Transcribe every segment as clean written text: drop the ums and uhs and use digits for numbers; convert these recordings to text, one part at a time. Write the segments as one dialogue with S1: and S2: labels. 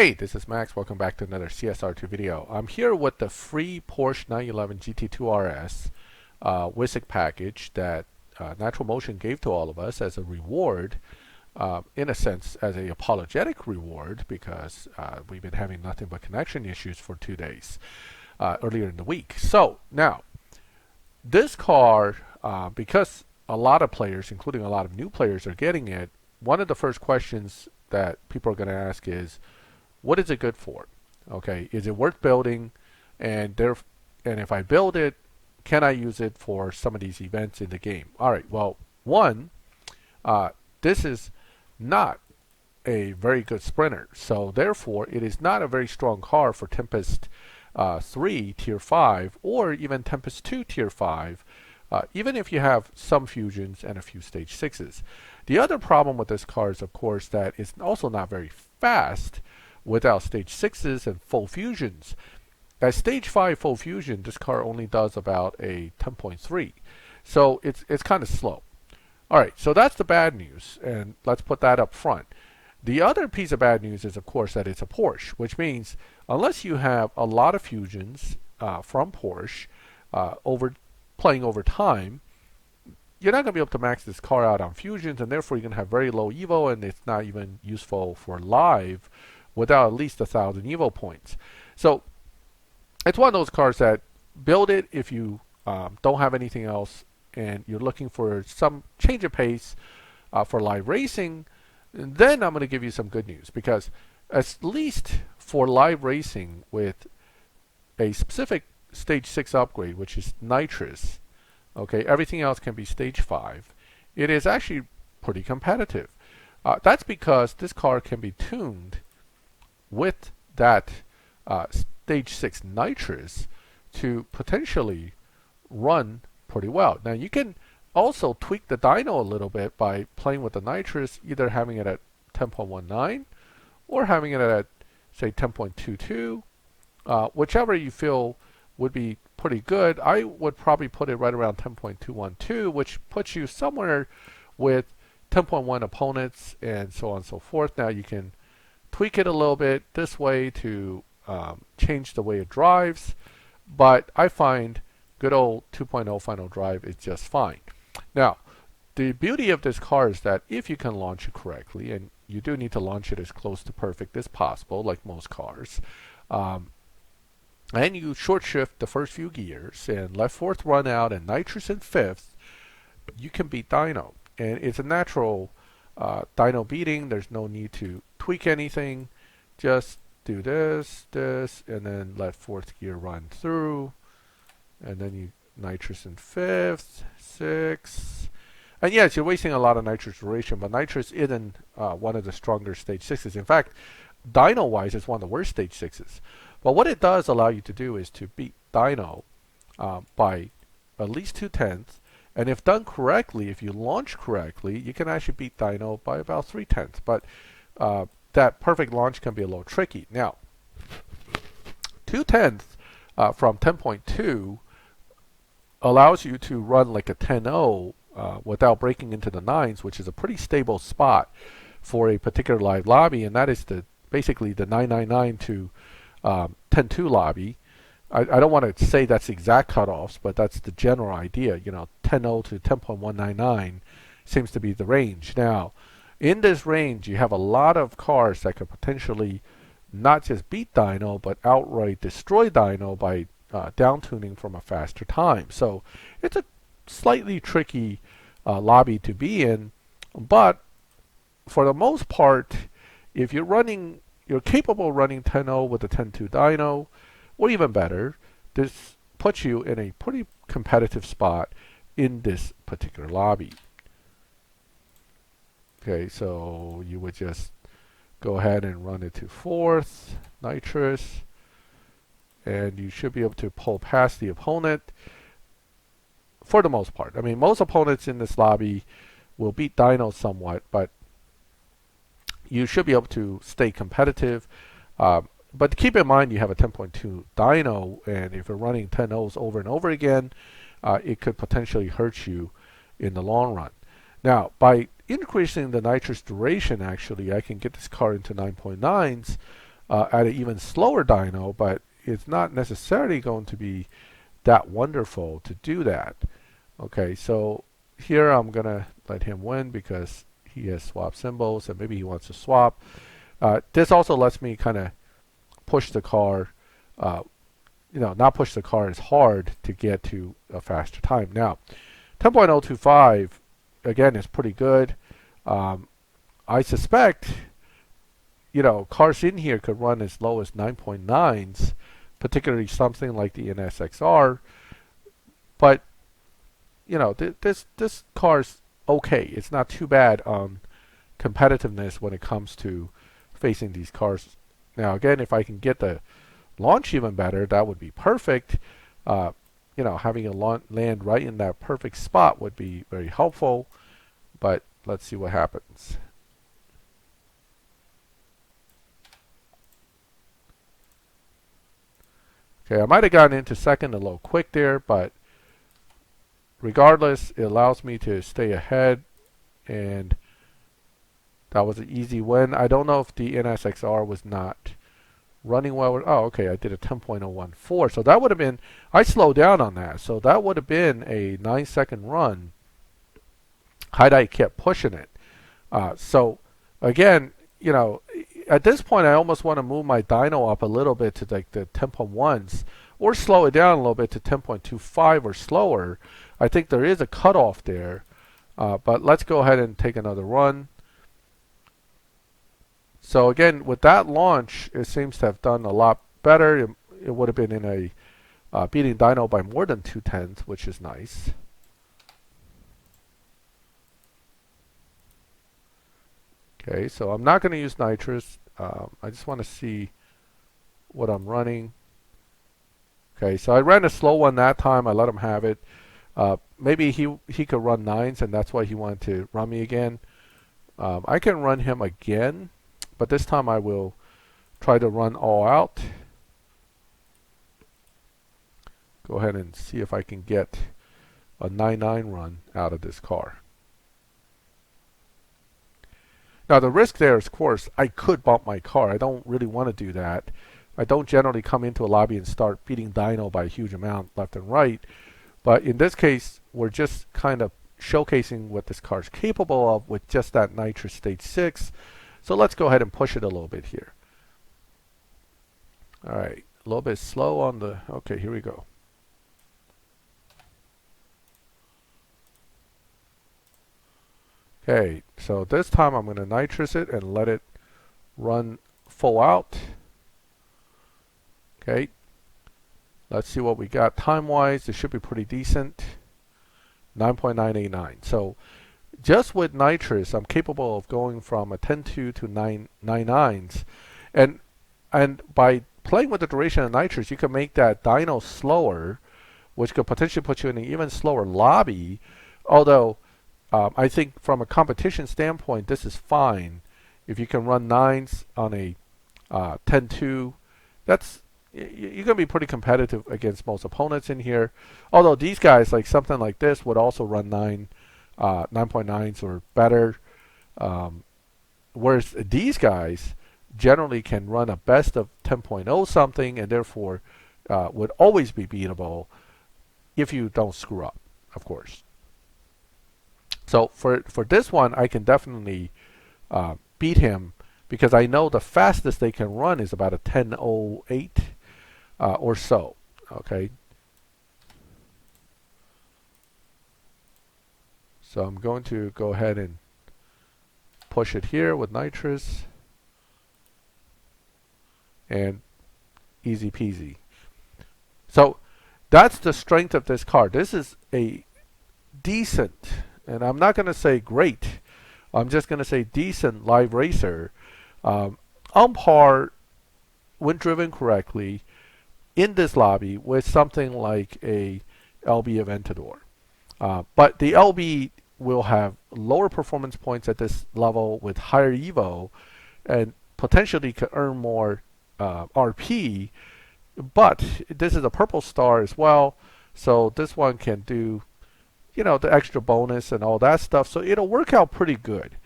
S1: Hey, this is Max. Welcome back to another CSR2 video. I'm here with the free Porsche 911 GT2 RS Weissach package that Natural Motion gave to all of us as a reward, in a sense, as a apologetic reward, because we've been having nothing but connection issues for 2 days earlier in the week. So now, this car, because a lot of players, including a lot of new players, are getting it, one of the first questions that people are going to ask is, what is it good for? Okay, is it worth building? And if I build it, can I use it for some of these events in the game? All right. Well, one, this is not a very good sprinter, so therefore it is not a very strong car for Tempest 3 Tier 5 or even Tempest 2 Tier 5. Even if you have some fusions and a few stage 6s. The other problem with this car is, of course, that it's also not very fast without stage 6s and full fusions. At stage 5 full fusion, this car only does about a 10.3. So it's kind of slow. Alright, so that's the bad news, and let's put that up front. The other piece of bad news is, of course, that it's a Porsche, which means unless you have a lot of fusions from Porsche playing over time, you're not going to be able to max this car out on fusions, and therefore you're going to have very low Evo, and it's not even useful for live without at least 1,000 Evo points. So it's one of those cars that build it if you don't have anything else and you're looking for some change of pace for live racing. And then I'm going to give you some good news, because at least for live racing with a specific stage 6 upgrade, which is nitrous, okay, everything else can be stage 5, it is actually pretty competitive. That's because this car can be tuned with that stage 6 nitrous to potentially run pretty well. Now you can also tweak the dyno a little bit by playing with the nitrous, either having it at 10.19 or having it at, say, 10.22, whichever you feel would be pretty good. I would probably put it right around 10.212, which puts you somewhere with 10.1 opponents and so on and so forth. Now you can tweak it a little bit this way to change the way it drives, but I find good old 2.0 final drive is just fine. Now, the beauty of this car is that if you can launch it correctly, and you do need to launch it as close to perfect as possible, like most cars, and you short shift the first few gears and let fourth run out and nitrous in fifth, you can beat dyno. And it's a natural dyno beating. There's no need to tweak anything. Just do this, and then let fourth gear run through. And then you nitrous in fifth, sixth. And yes, you're wasting a lot of nitrous duration, but nitrous isn't one of the stronger stage 6s. In fact, dyno-wise, it's one of the worst stage 6s. But what it does allow you to do is to beat dyno by at least 2/10. And if done correctly, if you launch correctly, you can actually beat dyno by about 3/10. But that perfect launch can be a little tricky. Now, 2/10 from 10.2 allows you to run like a 10.0 without breaking into the 9s, which is a pretty stable spot for a particular live lobby, and that is basically the 999 to 10.2 lobby. I don't want to say that's exact cutoffs, but that's the general idea. 10.0 to 10.199 seems to be the range. Now, in this range, you have a lot of cars that could potentially not just beat dyno, but outright destroy dyno by down-tuning from a faster time. So it's a slightly tricky lobby to be in, but for the most part, if you're capable of running 10.0 with a 10.2 dyno, or even better, this puts you in a pretty competitive spot in this particular lobby. Okay, so you would just go ahead and run it to fourth, nitrous, and you should be able to pull past the opponent for the most part. I mean, most opponents in this lobby will beat dyno somewhat, but you should be able to stay competitive. But keep in mind you have a 10.2 dyno, and if you're running 10.0s over and over again, it could potentially hurt you in the long run. Now, by increasing the nitrous duration, actually, I can get this car into 9.9s at an even slower dyno, but it's not necessarily going to be that wonderful to do that. Okay, so here I'm gonna let him win because he has swap symbols and maybe he wants to swap. This also lets me kind of push the car, not push the car as hard to get to a faster time. Now, 10.025 again is pretty good. I suspect, cars in here could run as low as 9.9s, particularly something like the NSXR. But this car's okay. It's not too bad on competitiveness when it comes to facing these cars. Now again, if I can get the launch even better, that would be perfect. Having a land right in that perfect spot would be very helpful. But let's see what happens. Okay, I might have gotten into second a little quick there, but regardless, it allows me to stay ahead, and that was an easy win. I don't know if the NSXR was not running well. Oh, okay, I did a 10.014, so that would have been, I slowed down on that, so that would have been a 9-second run had I kept pushing it. So again, at this point I almost want to move my dyno up a little bit to like the 10.1s or slow it down a little bit to 10.25 or slower. I think there is a cutoff there, but let's go ahead and take another run. So again, with that launch, it seems to have done a lot better. It would have been in a beating dyno by more than 0.2, which is nice. Okay, so I'm not going to use nitrous. I just want to see what I'm running. Okay, so I ran a slow one that time. I let him have it. Maybe he could run 9s, and that's why he wanted to run me again. I can run him again, but this time I will try to run all out. Go ahead and see if I can get a 9-9 run out of this car. Now the risk there is, of course, I could bump my car. I don't really want to do that. I don't generally come into a lobby and start beating dyno by a huge amount left and right. But in this case, we're just kind of showcasing what this car is capable of with just that nitrous stage 6. So let's go ahead and push it a little bit here. All right, a little bit slow on the, okay, here we go. Okay, so this time I'm going to nitrous it and let it run full out. Okay, let's see what we got time-wise. It should be pretty decent. 9.989. So just with nitrous, I'm capable of going from a 10.2 to 9.9s. And by playing with the duration of nitrous, you can make that dyno slower, which could potentially put you in an even slower lobby. Although I think from a competition standpoint, this is fine. If you can run 9s on a 10.2, that's you're going to be pretty competitive against most opponents in here. Although these guys, like something like this, would also run 9.9s or better. Whereas these guys generally can run a best of 10.0 something, and therefore would always be beatable if you don't screw up, of course. So for this one, I can definitely beat him because I know the fastest they can run is about a 10.08 or so. Okay. So I'm going to go ahead and push it here with nitrous. And easy peasy. So that's the strength of this car. This is a decent, and I'm not going to say great, I'm just going to say decent live racer. On par, when driven correctly, in this lobby with something like a LB Aventador. But the LB will have lower performance points at this level with higher Evo and potentially could earn more RP, but this is a purple star as well, so this one can do, the extra bonus and all that stuff, so it'll work out pretty good.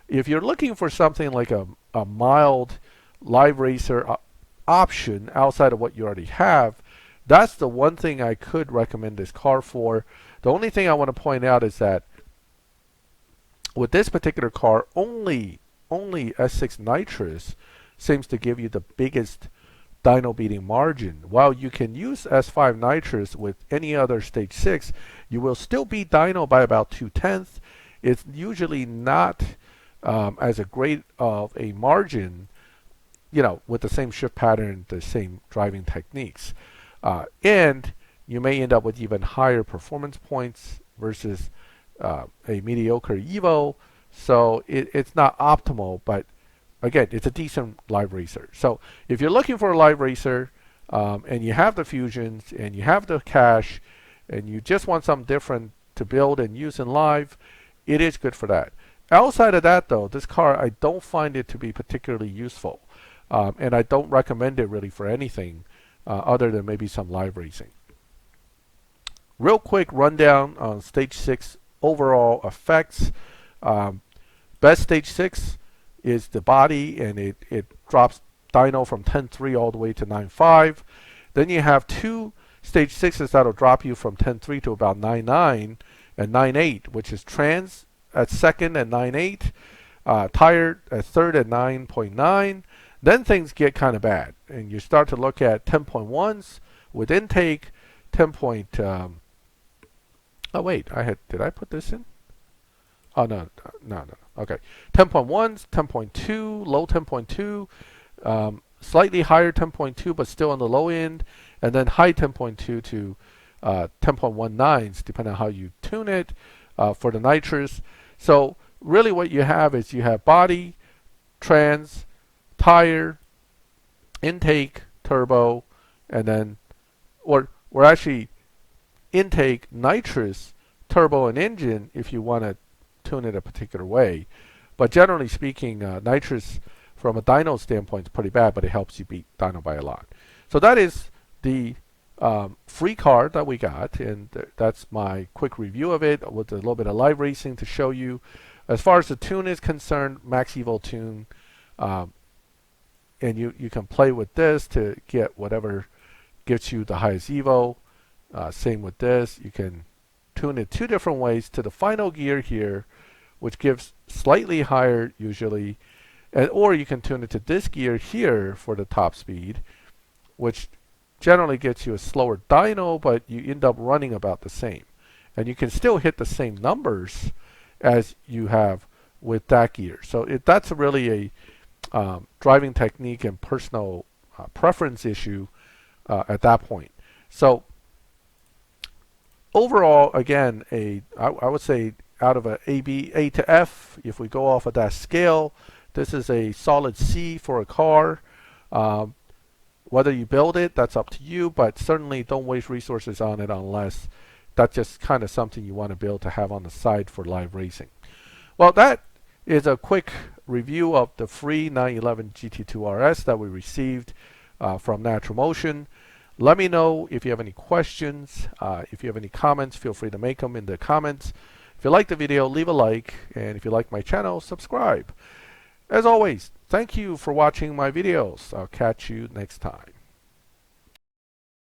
S1: If you're looking for something like a mild live racer option outside of what you already have, that's the one thing I could recommend this car for. The only thing I want to point out is that with this particular car, only S6 nitrous seems to give you the biggest dyno beating margin. While you can use S5 nitrous with any other stage 6, you will still beat dyno by about 2/10. It's usually not as a great of a margin, you know, with the same shift pattern, the same driving techniques. And you may end up with even higher performance points versus a mediocre Evo. So it's not optimal, but again, it's a decent live racer. So if you're looking for a live racer and you have the Fusions and you have the cash and you just want something different to build and use in live, it is good for that. Outside of that though, this car, I don't find it to be particularly useful. And I don't recommend it really for anything other than maybe some live racing. Real quick rundown on stage 6 overall effects. Best stage 6 is the body, and it drops dyno from 10.3 all the way to 9.5. Then you have two stage 6s that'll drop you from 10.3 to about 9.9 and 9.8, which is trans at second at 9.8, tire at third at 9.9. Then things get kind of bad, and you start to look at 10.1s with intake, 10. Oh wait, did I put this in? Oh no. Okay, 10.1s, 10.2, low 10.2, slightly higher 10.2, but still on the low end, and then high 10.2 to 10.19s, depending on how you tune it for the nitrous. So really, what you have is you have body, trans, tire, intake, turbo, and then, or actually intake, nitrous, turbo, and engine if you want to tune it a particular way. But generally speaking, nitrous from a dyno standpoint is pretty bad, but it helps you beat dyno by a lot. So that is the free car that we got, and that's my quick review of it with a little bit of live racing to show you. As far as the tune is concerned, Max Evo tune, and you can play with this to get whatever gets you the highest Evo. Same with this, you can tune it two different ways to the final gear here, which gives slightly higher usually, or you can tune it to this gear here for the top speed, which generally gets you a slower dyno, but you end up running about the same. And you can still hit the same numbers as you have with that gear. So that's really a driving technique and personal preference issue at that point. So overall, again, I would say out of A to F, if we go off of that scale, this is a solid C for a car. Whether you build it, that's up to you, but certainly don't waste resources on it unless that's just kind of something you want to build to have on the side for live racing. Well, that is a quick review of the free 911 GT2 RS that we received from Natural Motion. Let me know if you have any questions. If you have any comments, feel free to make them in the comments. If you like the video, leave a like, and if you like my channel, subscribe. As always, thank you for watching my videos. I'll catch you next time.